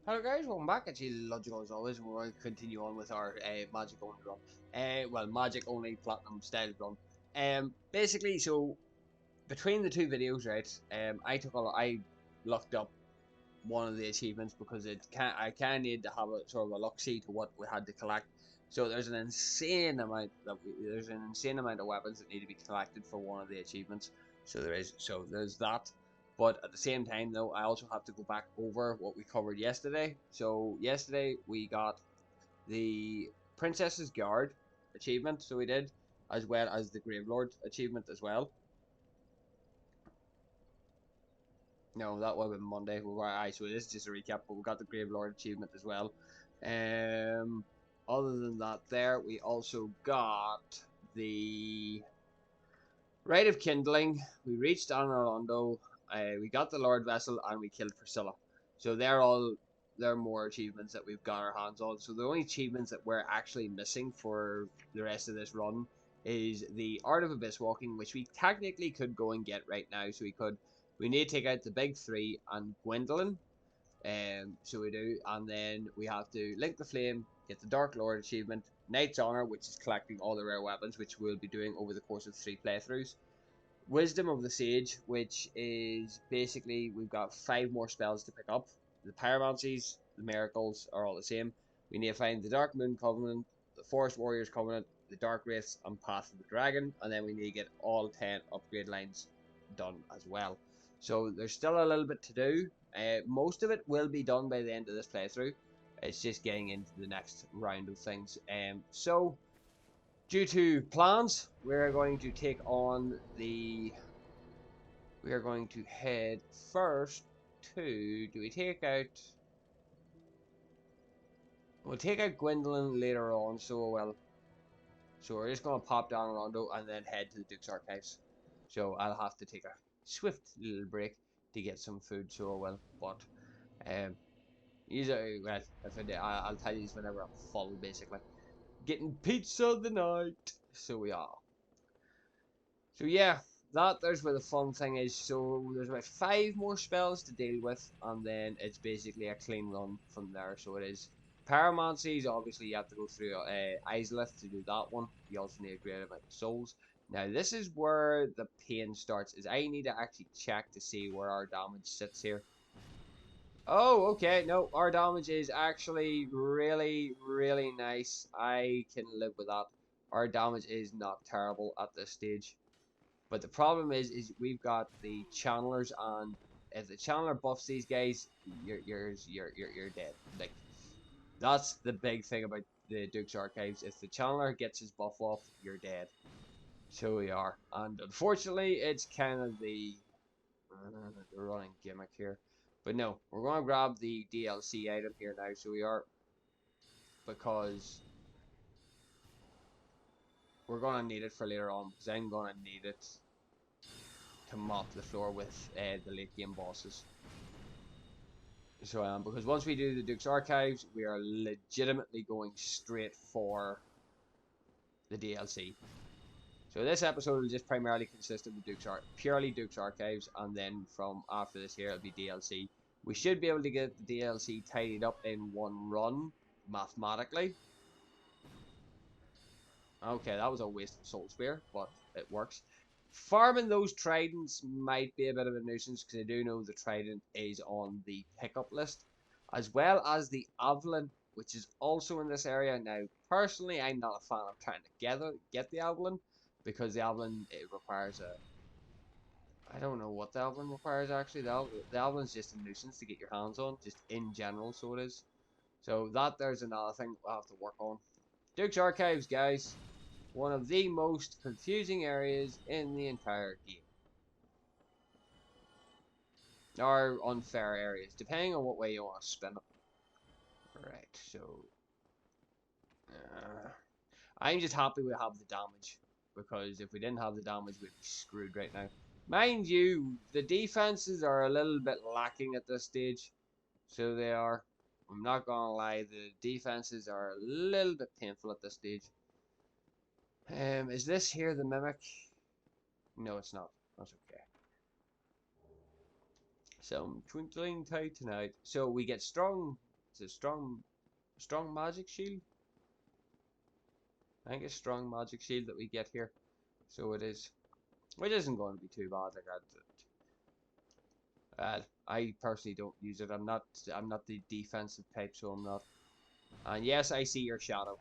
Hello guys, welcome back. Actually, logical as always. We're going to continue on with our magic only run. Well, magic only platinum style run. Basically, so between the two videos, right? I looked up one of the achievements because I kind of need to have a sort of a look see to what we had to collect. So there's an insane amount of weapons that need to be collected for one of the achievements. So there's that. But at the same time, though, I also have to go back over what we covered yesterday. So yesterday we got the Princess's Guard achievement, so we did, as well as the Gravelord achievement as well. No, that would have been Monday. So this is just a recap, but we got the Gravelord achievement as well. Um, Other than that, there we also got the Rite of Kindling. We reached Anne Orlando. We got the Lord Vessel, and we killed Priscilla. So they're more achievements that we've got our hands on. So the only achievements that we're actually missing for the rest of this run is the Art of Abyss Walking, which we technically could go and get right now. We need to take out the big three and Gwendolyn. So we do, and then we have to link the flame, get the Dark Lord achievement, Knight's Honor, which is collecting all the rare weapons, which we'll be doing over the course of 3 playthroughs. Wisdom of the Sage, which is basically we've got 5 more spells to pick up. The Pyromancies, the Miracles are all the same. We need to find the Dark Moon Covenant, the Forest Warriors Covenant, the Dark Wraiths, and Path of the Dragon, and then we need to get all 10 upgrade lines done as well. So there's still a little bit to do. Most of it will be done by the end of this playthrough. It's just getting into the next round of things. Due to plans, we're going to take on the. We are going to head first to. Do we take out? We'll take out Gwendolyn later on. So we're just gonna pop down Rondo and then head to the Duke's Archives. So I'll have to take a swift little break to get some food. So I will, but usually, well, if I do, I'll tell you whenever I'm full, basically. Getting pizza the night. So we are. So yeah, there's where the fun thing is. So there's about 5 more spells to deal with, and then it's basically a clean run from there. So it is Pyromancies. Obviously, you have to go through Izalith to do that one. You also need a great amount of souls. Now this is where the pain starts. Is I need to actually check to see where our damage sits here. Oh, okay. No, our damage is actually really, really nice. I can live with that. Our damage is not terrible at this stage. But the problem is we've got the channelers, and if the channeler buffs these guys, you're dead. Like that's the big thing about the Duke's Archives. If the channeler gets his buff off, you're dead. So we are, and unfortunately, it's kind of the running gimmick here. But no, we're gonna grab the DLC item here now. So we are, because we're gonna need it for later on, because I'm gonna need it to mop the floor with the late game bosses. So because once we do the Duke's Archives, we are legitimately going straight for the DLC. So this episode will just primarily consist of the purely Duke's Archives, and then from after this here it'll be DLC. We should be able to get the DLC tidied up in one run, mathematically. Okay, that was a waste of Soul Spear, but it works. Farming those tridents might be a bit of a nuisance, because I do know the trident is on the pickup list, as well as the Avalon, which is also in this area. Now, personally, I'm not a fan of trying to get the Avalon, because the Avalon, it requires a... I don't know what the Avalon requires, actually. The Avalon's just a nuisance to get your hands on, just in general, so it is. So there's another thing we'll have to work on. Duke's Archives, guys. One of the most confusing areas in the entire game. Or unfair areas, depending on what way you want to spin it. Right, so... I'm just happy we have the damage, because if we didn't have the damage, we'd be screwed right now. Mind you, the defenses are a little bit lacking at this stage. So they are. I'm not gonna lie, the defenses are a little bit painful at this stage. Is this here the mimic? No, it's not. That's okay. Some twinkling tight tonight. So we get strong It's a strong magic shield. I think it's strong magic shield that we get here. So it is, which isn't going to be too bad. I personally don't use it. I'm not the defensive type, so I'm not. And yes, I see your shadow.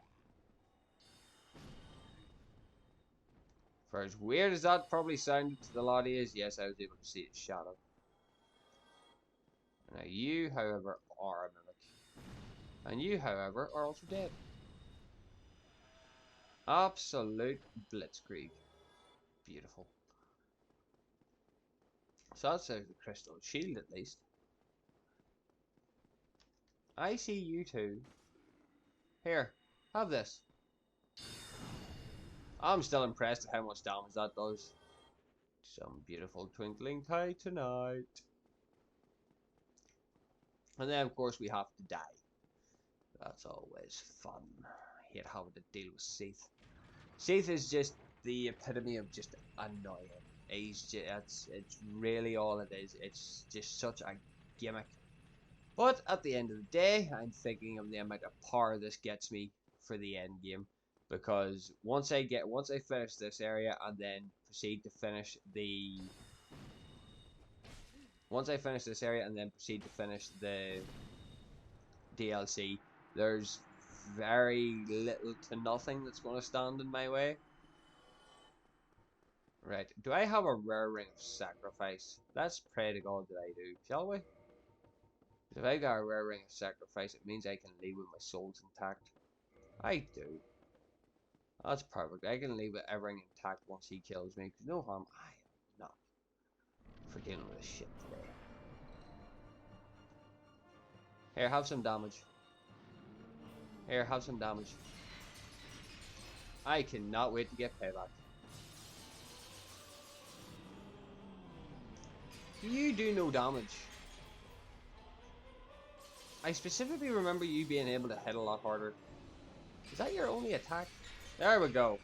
For as weird as that probably sounded to the lot of you, yes, I was able to see its shadow. Now you, however, are a mimic. And you, however, are also dead. Absolute blitzkrieg. Beautiful. So that's the crystal shield at least. I see you two. Here, have this. I'm still impressed at how much damage that does. Some beautiful twinkling titanite. And then, of course, we have to die. That's always fun. I hate having to deal with Seath. Seath is just the epitome of just annoying. It's really all it is. It's just such a gimmick. But at the end of the day, I'm thinking of the amount of power this gets me for the end game. Because once I finish this area and then proceed to finish the DLC, there's very little to nothing that's going to stand in my way. Right, do I have a rare ring of sacrifice? Let's pray to God that I do, shall we? If I got a rare ring of sacrifice, it means I can leave with my soul's intact. I do. That's perfect. I can leave with everything intact once he kills me. No harm. I am not for dealing with this shit today. Here, have some damage. Here, have some damage. I cannot wait to get payback. You do no damage. I specifically remember you being able to hit a lot harder. Is that your only attack? There we go.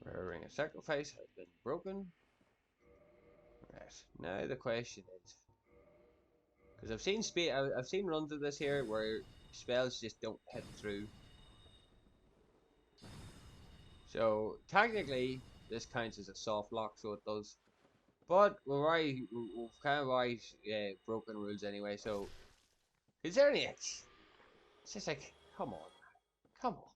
Rare ring of sacrifice has been broken. Right, now the question is, because I've seen runs of this here where spells just don't hit through. So technically, this counts as a soft lock, so it does. But we've kind of already broken rules anyway. So is there any? It's just like, come on, come on.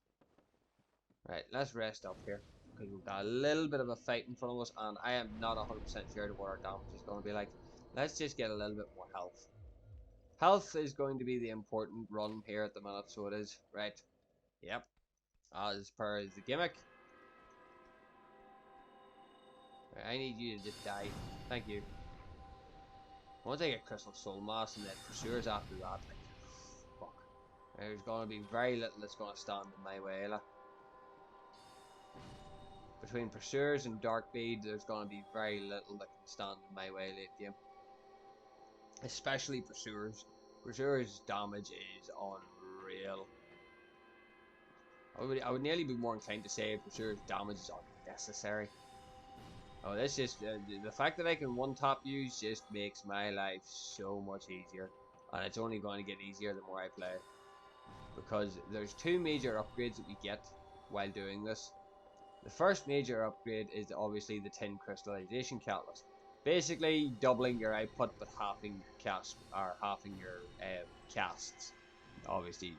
Right, let's rest up here because we've got a little bit of a fight in front of us, and I am not 100% sure what our damage is going to be like. Let's just get a little bit more health. Health is going to be the important run here at the minute, so it is. Right. Yep. As per the gimmick. Right, I need you to just die. Thank you. Once I get Crystal Soul Mass and then Pursuers after that, like, fuck. There's going to be very little that's going to stand in my way. Between Pursuers and Darkbleed, there's going to be very little that can stand in my way late game. Especially Pursuers. Pursuers' damage is unreal. I would nearly be more inclined to say Pursuer's damage is unnecessary. Oh, that's just the fact that I can one-tap use just makes my life so much easier, and it's only going to get easier the more I play. Because there's two major upgrades that we get while doing this. The first major upgrade is obviously the tin crystallization catalyst, basically doubling your output but halving your casts. Obviously.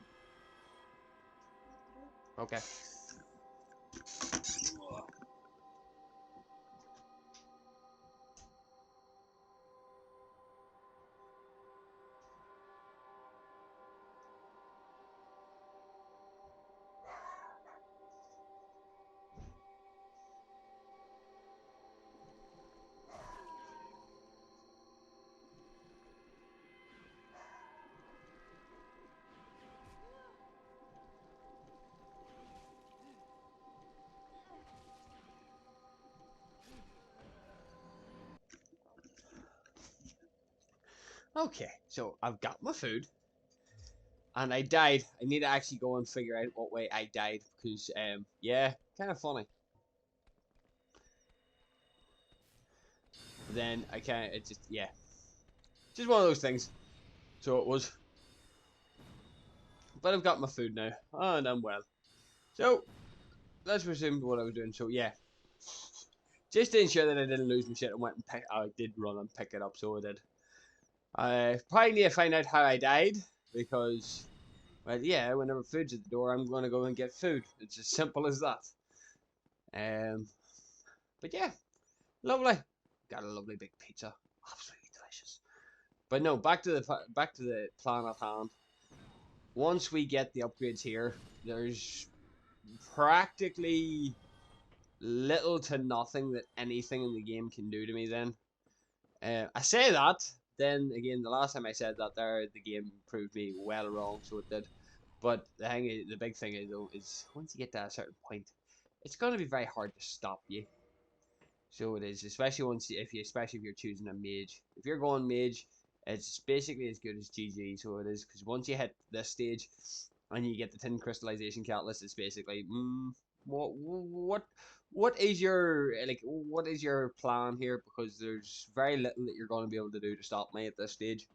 Okay. Okay, so I've got my food. and I died. I need to actually go and figure out what way I died because yeah, kind of funny. But then I can't. It just yeah, just one of those things. So it was. But I've got my food now, and I'm well. So let's resume what I was doing. So yeah, just to ensure that I didn't lose my shit, I went and pick. I did run and pick it up, so I did. I probably need to find out how I died because, well, yeah, whenever food's at the door, I'm going to go and get food. It's as simple as that. Um, but yeah, lovely. Got a lovely big pizza, absolutely delicious. But no, back to the plan at hand. Once we get the upgrades here, there's practically little to nothing that anything in the game can do to me. Then I say that. Then again, the last time I said that, there the game proved me well wrong, so it did. But the big thing is though, is once you get to a certain point, it's going to be very hard to stop you. So it is, especially especially if you're choosing a mage. If you're going mage, it's basically as good as GG. So it is because once you hit this stage, and you get the tin crystallization catalyst, it's basically what is your what is your plan here? Because there's very little that you're going to be able to do to stop me at this stage.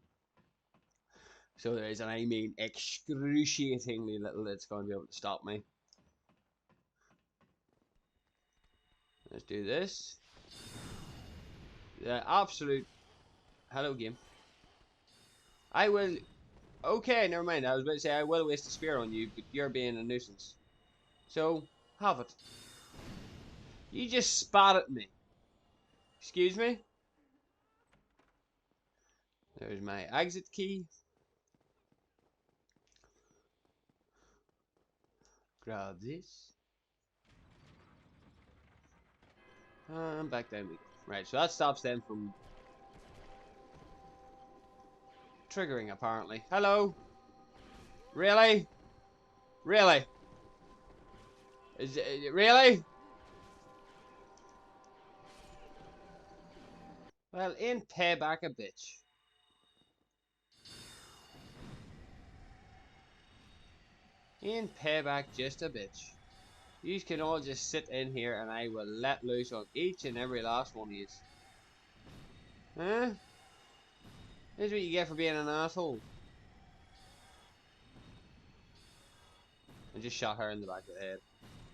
So there is, and I mean excruciatingly little that's going to be able to stop me. Let's do this. The absolute hello game. I will. Okay, never mind. I was about to say I will waste a spear on you, but you're being a nuisance. So have it. You just spat at me. Excuse me. There's my exit key. Grab this. And back down we go. Right, so that stops them from triggering, apparently. Hello? Really? Really? Is it really? Well, ain't payback a bitch. Ain't payback just a bitch. You can all just sit in here and I will let loose on each and every last one of you. Huh? This is what you get for being an asshole. I just shot her in the back of the head.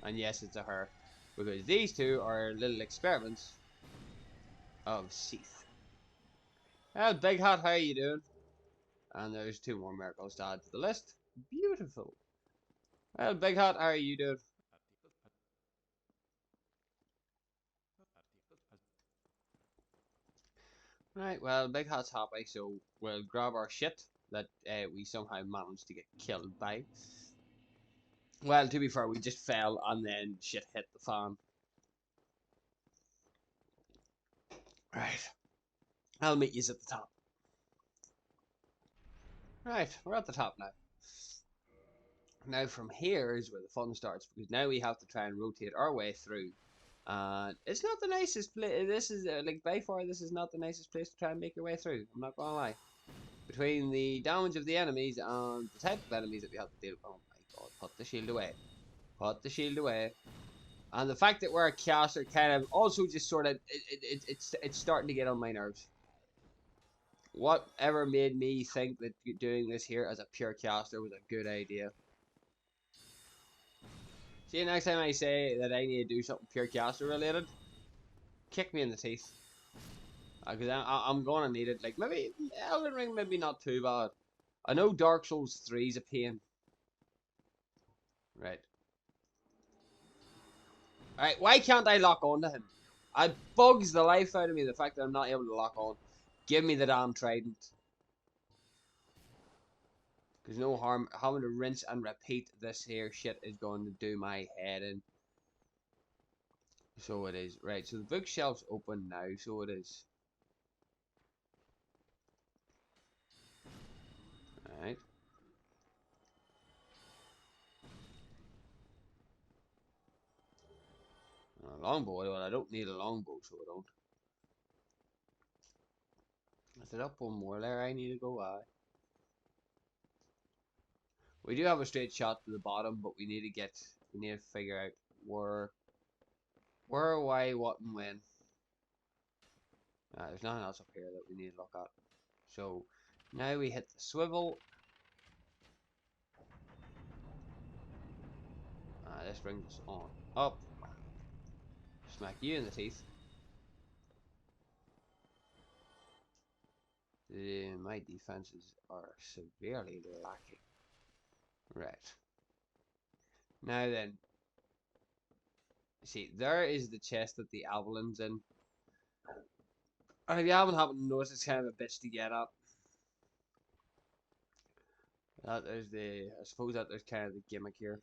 And yes, it's a her. Because these two are little experiments of Seath. Well, Big Hot, how are you doing? And there's two more miracles to add to the list. Beautiful. Well, Big Hot, how are you doing? Right, well, Big Hot's happy, so we'll grab our shit that we somehow managed to get killed by. Well, to be fair, we just fell and then shit hit the fan. Right, I'll meet you at the top. Right, we're at the top now. Now from here is where the fun starts, because now we have to try and rotate our way through. It's not the nicest place. This is like by far, this is not the nicest place to try and make your way through. I'm not gonna lie. Between the damage of the enemies and the type of enemies that we have to deal with. Oh my god, put the shield away. Put the shield away. And the fact that we're a caster kind of also just sort of it's starting to get on my nerves. Whatever made me think that doing this here as a pure caster was a good idea? See, next time I say that I need to do something pure caster related, kick me in the teeth. Because I'm gonna need it. Like, maybe Elden Ring, maybe not too bad. I know Dark Souls 3 is a pain. Right. Alright, why can't I lock on to him? It bugs the life out of me, the fact that I'm not able to lock on. Give me the damn trident. There's no harm having to rinse and repeat this here shit is going to do my head in. So it is. Right, so the bookshelf's open now, so it is. Alright. A longbow, well, I don't need a longbow, so I don't. Is it up one more there I need to go? We do have a straight shot to the bottom, but we need to figure out where, why, what, and when. There's nothing else up here that we need to look at. So now we hit the swivel. This brings us on up. Smack you in the teeth. My defenses are severely lacking. Right. Now then. See, there is the chest that the Avalan's in. And if you haven't happened to notice, it's kind of a bitch to get up. I suppose that there's kind of the gimmick here.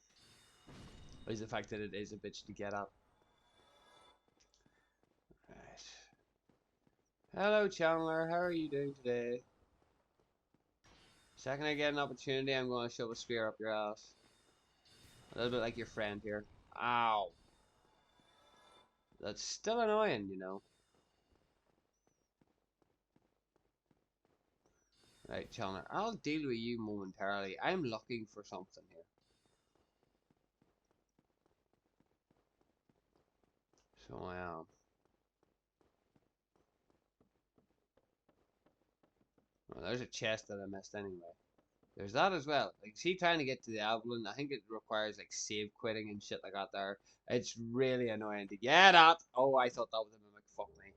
Is the fact that it is a bitch to get up. Right. Hello, Chandler. How are you doing today? Second I get an opportunity, I'm going to shove a spear up your ass. A little bit like your friend here. Ow. That's still annoying, you know. Right, Chandler. I'll deal with you momentarily. I'm looking for something here. So I am. Well, there's a chest that I missed anyway. There's that as well. Like, see, trying to get to the Avalon, I think it requires like save quitting and shit like that there. It's really annoying to get at. Oh, I thought that was a mimic. Fuck me.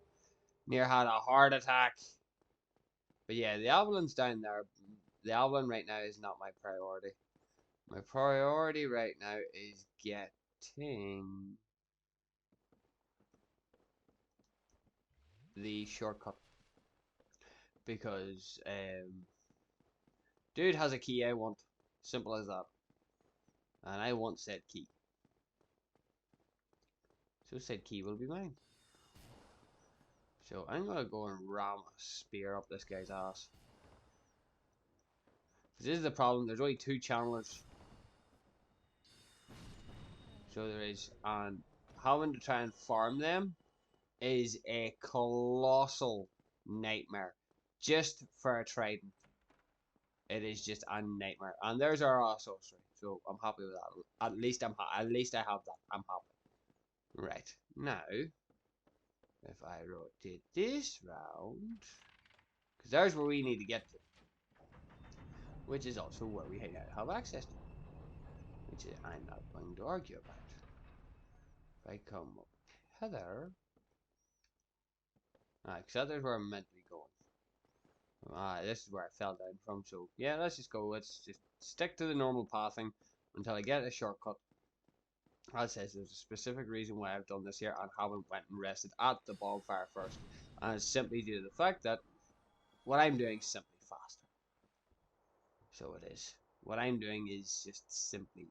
Near had a heart attack. But yeah, the Avalon's down there. The Avalon right now is not my priority. My priority right now is getting the shortcut. Because, dude has a key I want. Simple as that. And I want said key. So said key will be mine. So I'm gonna go and ram a spear up this guy's ass. This is the problem, there's only 2 channelers. So there is, and having to try and farm them is a colossal nightmare. Just for a trident. It is just a nightmare. And there's our sorcery. So I'm happy with that. At least I have that. I'm happy. Right. Now, if I rotate this round, because there's where we need to get to, which is also where we have access to, which I'm not going to argue about. If I come up hither, because there's where I'm meant to be going. This is where I fell down from, so yeah, let's just go. Let's just stick to the normal pathing until I get a shortcut. As says, there's a specific reason why I've done this here and haven't went and rested at the bonfire first, and it's simply due to the fact that what I'm doing is simply faster. So it is. What I'm doing is just simply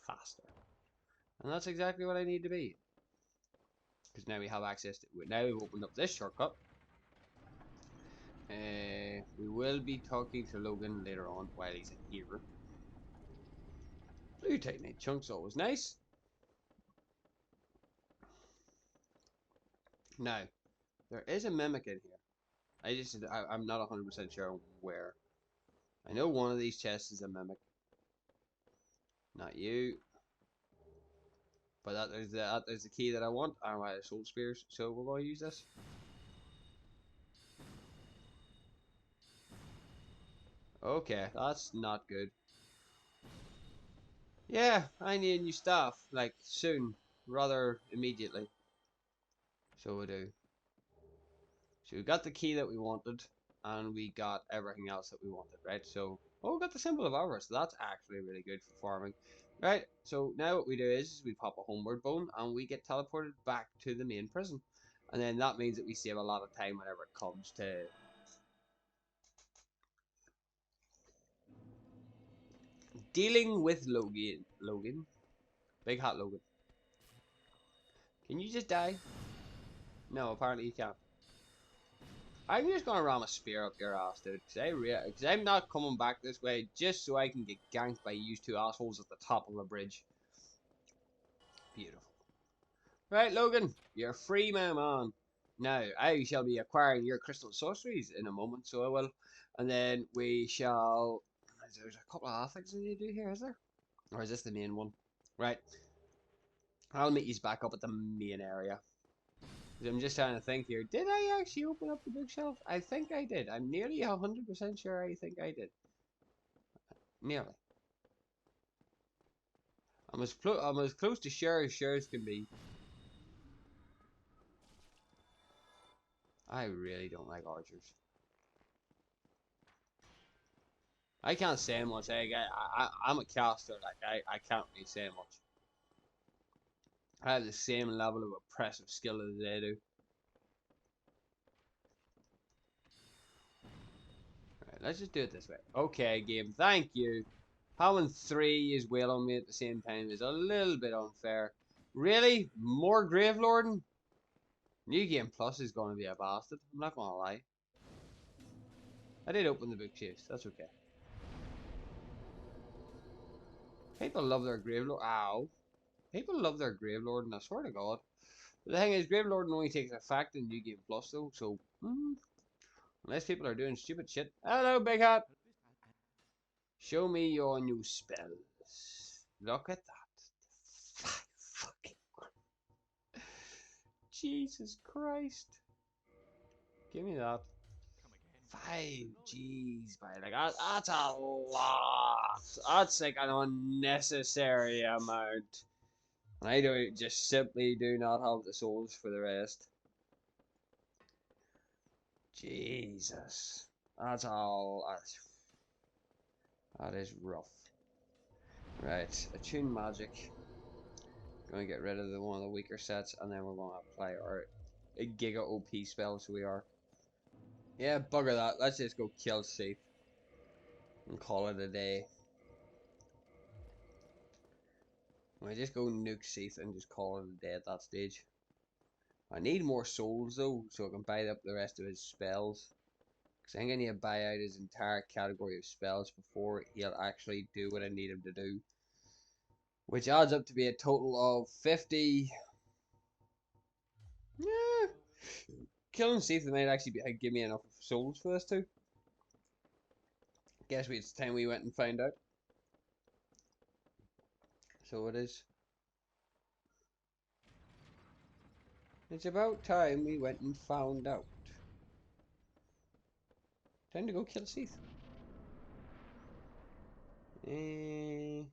faster, and that's exactly what I need to be. Because now we have access to it. Now we've opened up this shortcut. We will be talking to Logan later on while he's in here. Blue Titanite chunks always nice. Now, there is a mimic in here. I'm not 100% sure where. I know one of these chests is a mimic. Not you. But there's the key that I want. I'm out of soul spears, so we're going to use this. Okay, that's not good. Yeah, I need new stuff, like soon, rather immediately. So we do. So we got the key that we wanted, and we got everything else that we wanted, right? So, oh, we got the symbol of avarice. So that's actually really good for farming. Right, so now what we do is we pop a homeward bone, and we get teleported back to the main prison. And then that means that we save a lot of time whenever it comes to dealing with Logan. Big Hat Logan. Can you just die? No, apparently you can't. I'm just gonna ram a spear up your ass, dude. Cause I'm not coming back this way just so I can get ganked by you 2 assholes at the top of the bridge. Beautiful. Right, Logan, you're free, my man. Now, I shall be acquiring your crystal sorceries in a moment, so I will. And then we shall There's a couple of things I need to do here, is there? Or is this the main one? Right. I'll meet you back up at the main area. I'm just trying to think here. Did I actually open up the bookshelf? I think I did. I'm nearly 100% sure I think I did. Nearly. I'm as close to sure as can be. I really don't like archers. I can't say much. I'm a caster. Like I can't really say much. I have the same level of oppressive skill as they do. Right, let's just do it this way. Okay, game. Thank you. Having 3 as well on me at the same time is a little bit unfair. Really? More Gravelording? New Game Plus is going to be a bastard. I'm not going to lie. I did open the book chase. That's okay. People love their Gravelord. Ow. People love their Gravelording, I swear to God. But the thing is, Gravelording only takes effect in New Game Plus though, so... unless people are doing stupid shit. Hello, Big Hat! Show me your new spells. Look at that. Fucking... Jesus Christ. Give me that. 5 G's, like that's a lot. That's like an unnecessary amount. And I just simply do not have the souls for the rest. Jesus, that's all. That is rough. Right, attune magic. Going to get rid of one of the weaker sets, and then we're going to apply our Giga OP spell. So we are. Yeah, bugger that. Let's just go kill Seath and call it a day. I just go nuke Seath and just call it a day at that stage. I need more souls though, so I can buy up the rest of his spells. Because I think I need to buy out his entire category of spells before he'll actually do what I need him to do. Which adds up to be a total of 50. Yeah. Killing Seath might actually give me enough souls for this too. Guess it's time we went and found out. So it is. It's about time we went and found out. Time to go kill Seath. There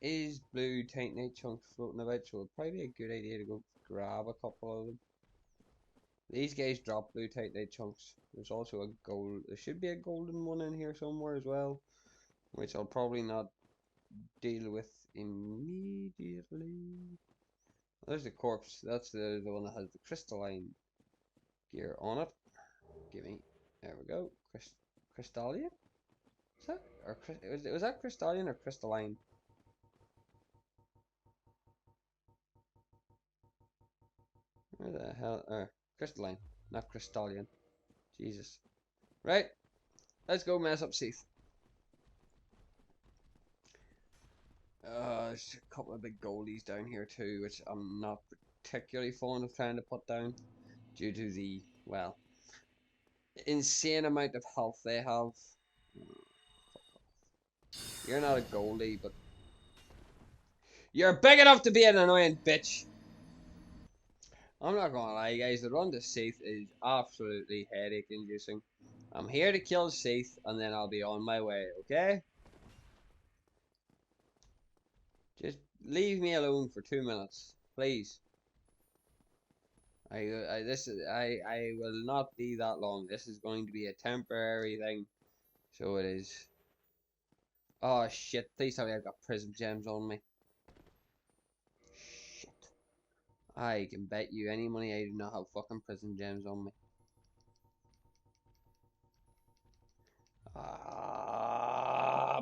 is blue Titanite chunks floating about, so it'd probably be a good idea to go grab a couple of them. These guys drop blue Titanite chunks. There's also a gold. There should be a golden one in here somewhere as well, which I'll probably not deal with immediately. There's the corpse. That's the one that has the crystalline gear on it. Give me. There we go. Crystallian? Is that or was that crystallian or crystalline? Where the hell? Crystalline, not crystallian. Jesus. Right. Let's go mess up Seath. There's a couple of big goldies down here too, which I'm not particularly fond of trying to put down due to the, well, insane amount of health they have. You're not a goldie, but you're big enough to be an annoying bitch. I'm not gonna lie, guys, the run to Seath is absolutely headache inducing. I'm here to kill Seath, and then I'll be on my way, okay? Just leave me alone for 2 minutes, please. I will not be that long. This is going to be a temporary thing, so it is. Oh shit! Please tell me I've got prism gems on me. Shit! I can bet you any money I do not have fucking prism gems on me.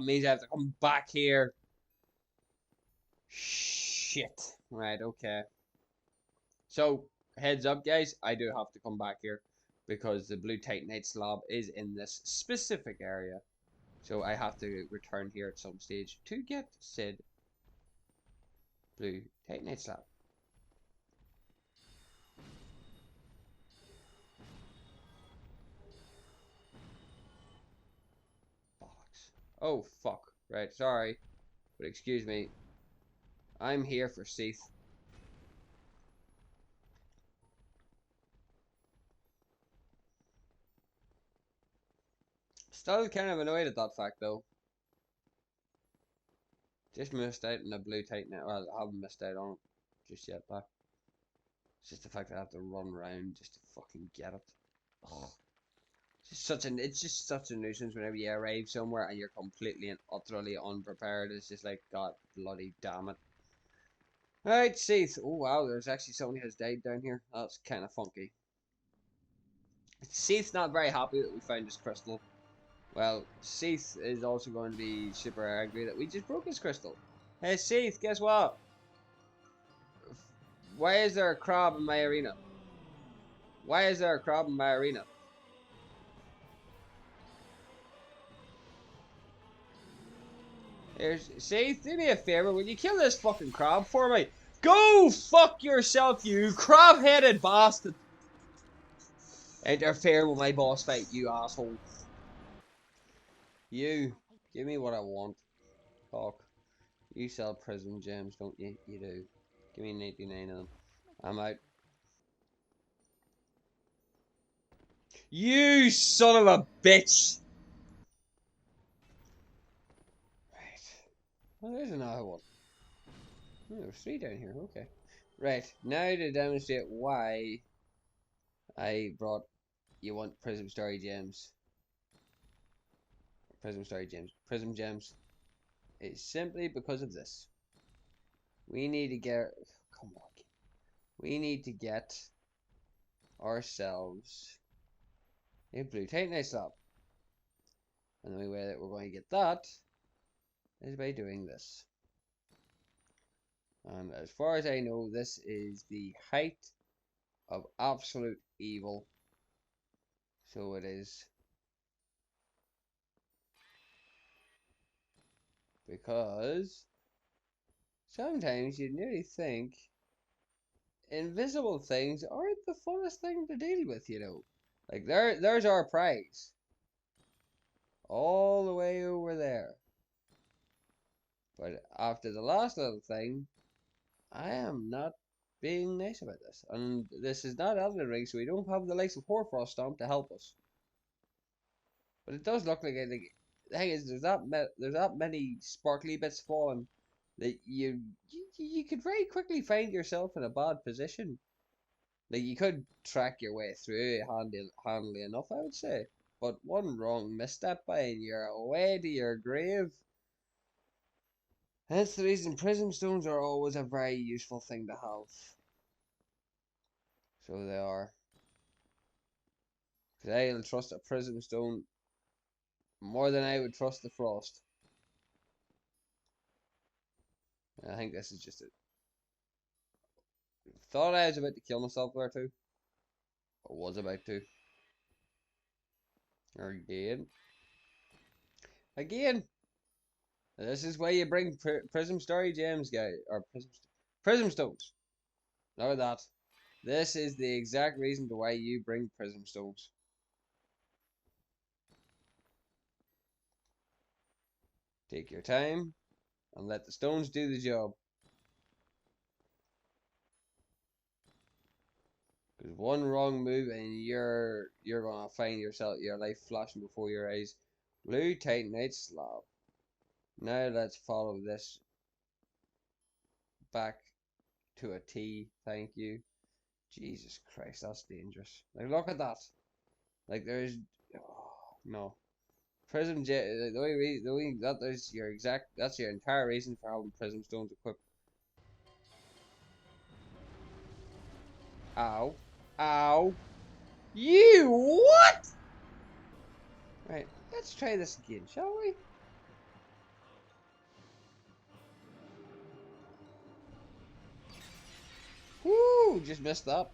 Means I have to come back here. Shit. Right, okay. So, heads up, guys, I do have to come back here because the blue Titanite slab is in this specific area. So I have to return here at some stage to get said blue Titanite slab. Bollocks. Oh, fuck. Right, sorry. But excuse me. I'm here for Seath. Still kind of annoyed at that fact, though. Just missed out on a blue titan. Well, I haven't missed out on it just yet, but it's just the fact that I have to run around just to fucking get it. Ugh. It's just such a nuisance whenever you arrive somewhere and you're completely and utterly unprepared. It's just like, God bloody damn it. Alright, Seath. Oh wow, there's actually someone who has died down here. That's kind of funky. Seath's not very happy that we found this crystal. Well, Seath is also going to be super angry that we just broke his crystal. Hey Seath, guess what? Why is there a crab in my arena? Why is there a crab in my arena? Here's, Seath, do me a favor, will you kill this fucking crab for me? Go fuck yourself, you crab-headed bastard! Interfere with my boss fight, you asshole. You, give me what I want. Fuck. You sell prism gems, don't you? You do. Give me 99 of them. I'm out. You son of a bitch! Right. Well, there's another one. Oh, there's 3 down here, okay. Right, now to demonstrate why I brought you want prism story gems. Prism story gems. Prism gems. It's simply because of this. We need to get... Come on. We need to get ourselves a blue titanite slab. And the only way that we're going to get that is by doing this. And as far as I know, this is the height of absolute evil. So it is. Because sometimes you nearly think invisible things aren't the funnest thing to deal with, you know. Like there's our prize. All the way over there. But after the last little thing, I am not being nice about this. And this is not Elden Ring, so we don't have the likes of Hoarfrost Stomp to help us. But it does look like it. Like, the thing is, there's that many sparkly bits falling that you could very quickly find yourself in a bad position. Like you could track your way through it handily enough, I would say. But one wrong misstep and you're away to your grave. That's the reason prism stones are always a very useful thing to have. So they are. Because I'll trust a prism stone more than I would trust the frost. And I think this is just it. Thought I was about to kill myself there too. Or was about to. Again. Again! This is why you bring prism story gems, guys. Or prism stones. Know that. This is the exact reason to why you bring prism stones. Take your time and let the stones do the job. Because one wrong move and you're gonna find yourself your life flashing before your eyes. Blue titanite slab. Now let's follow this back to a T. Thank you. Jesus Christ, that's dangerous. Like look at that. Like there's no. Prism jet the way that is your exact that's your entire reason for having prism stones equipped. Ow. Ow. You what? Right, let's try this again, shall we? Woo! Just messed that.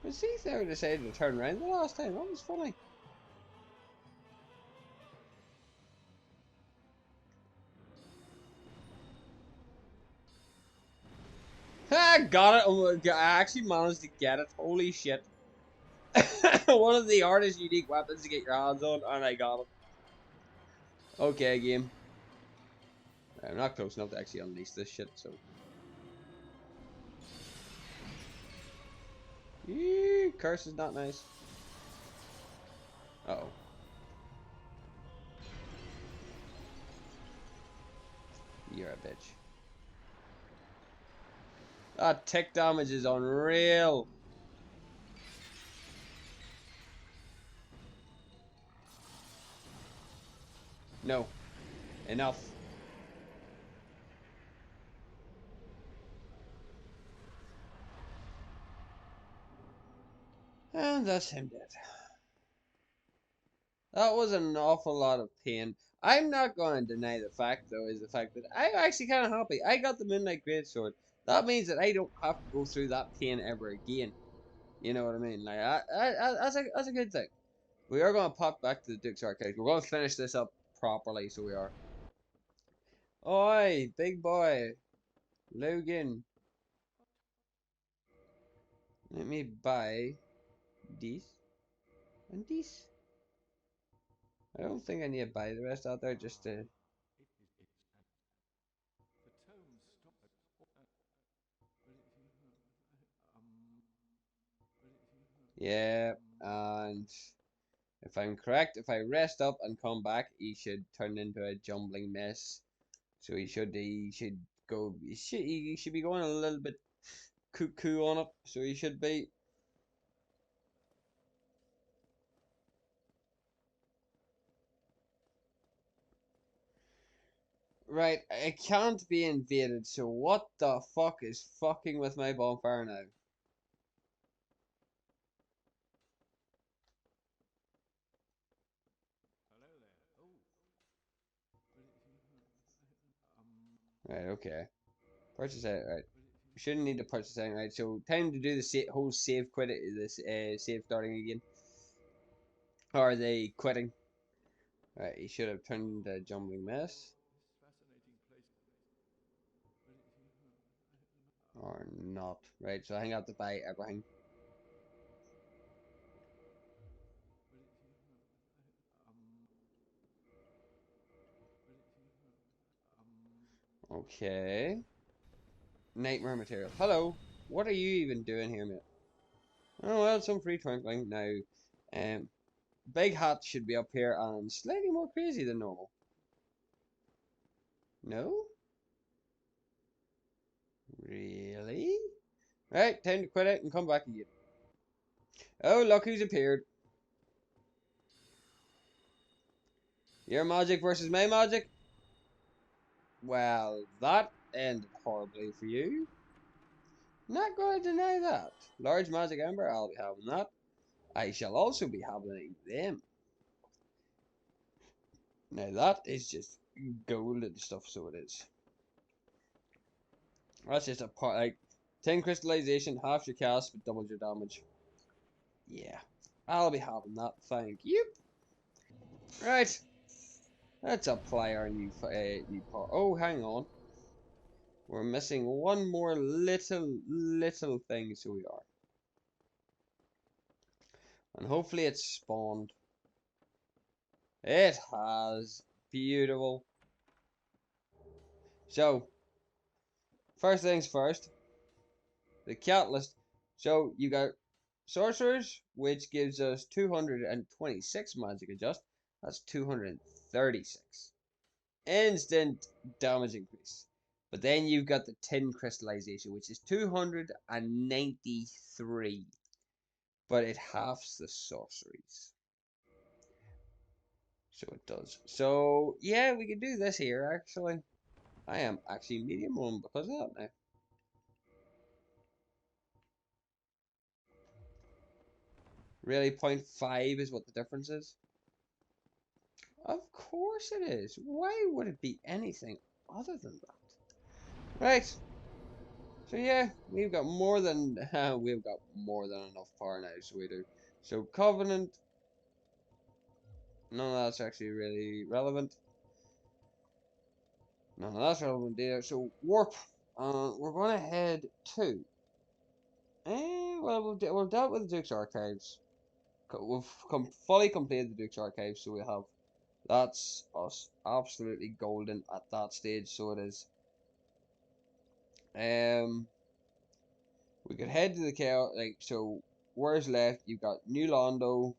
But see if they ever decided to turn around the last time. That was funny. Ha! Got it! Oh, I actually managed to get it. Holy shit. One of the hardest unique weapons to get your hands on, and I got it. Okay, game. I'm not close enough to actually unleash this shit, so. Eee, curse is not nice. Uh oh. You're a bitch. That tick damage is unreal. No. Enough. And that's him dead. That was an awful lot of pain. I'm not going to deny the fact, though, is the fact that I'm actually kind of happy. I got the Midnight Greatsword. That means that I don't have to go through that pain ever again. You know what I mean? Like, that's a good thing. We are going to pop back to the Duke's Arcade. We're going to finish this up properly, so we are. Oi, big boy. Logan. Let me buy these and these. I don't think I need to buy the rest out there just to. Yeah, and if I'm correct, if I rest up and come back, he should turn into a jumbling mess. So he should go, he should be going a little bit cuckoo on it. So he should be. Right, I can't be invaded, so what the fuck is fucking with my bonfire now? Right, okay. Purchase it, right. We shouldn't need to purchase anything, right? So, time to do the whole save quit it, this save starting again. Or are they quitting? Right, he should have turned the jumbling mess. Or not. Right, so I have to buy everything. Okay. Nightmare material. Hello. What are you even doing here, mate? Oh well, some free twinkling. Now, um, big hat should be up here and slightly more crazy than normal. No? Really? Right, time to quit it and come back again. Oh, look who's appeared. Your magic versus my magic? Well, that ended horribly for you. Not going to deny that. Large magic ember, I'll be having that. I shall also be having them. Now that is just golden stuff, so it is. That's just a part, like, 10 crystallization, half your cast, but doubles your damage. Yeah, I'll be having that, thank you. Right, let's apply our new part. Oh, hang on. We're missing one more little thing, so we are. And hopefully it's spawned. It has. Beautiful. So, first things first, the catalyst. So, you got sorcerers, which gives us 226 magic adjust. That's 236. Instant damage increase. But then you've got the tin crystallization, which is 293. But it halves the sorceries. So it does. So, yeah, we can do this here, actually. I am actually medium one because of that now. Really, 0.5 is what the difference is? Of course it is. Why would it be anything other than that? Right. So yeah, we've got more than enough power now, so we do. So Covenant, none of that's actually really relevant. None of that's relevant either. So Warp, we're gonna head to. Well, we'll dealt with the Duke's Archives. we've fully completed the Duke's Archive, so we have that's us absolutely golden at that stage. So it is. We could head to the chaos. Like so, where's left? You've got New Londo,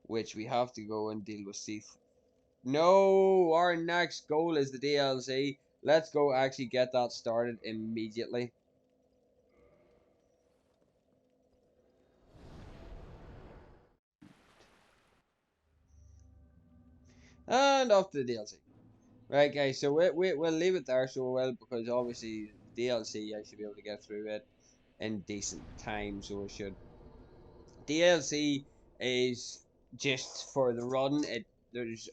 which we have to go and deal with Seath. No, our next goal is the DLC. Let's go actually get that started immediately. And off to the DLC. Right, guys, so we'll leave it there, so we will, because obviously DLC I should be able to get through it in decent time, so we should. DLC is just for the run. There's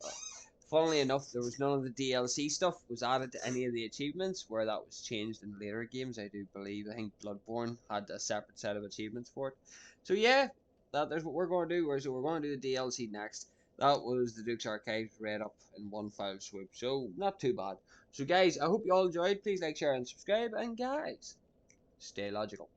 funnily enough, there was none of the DLC stuff was added to any of the achievements, where that was changed in later games. I do believe. I think Bloodborne had a separate set of achievements for it. So yeah, that's what we're going to do. So we're going to do the DLC next. That was the Duke's Archives read up in one file swoop. So not too bad. So guys, I hope you all enjoyed. Please like, share, and subscribe. And guys, stay logical.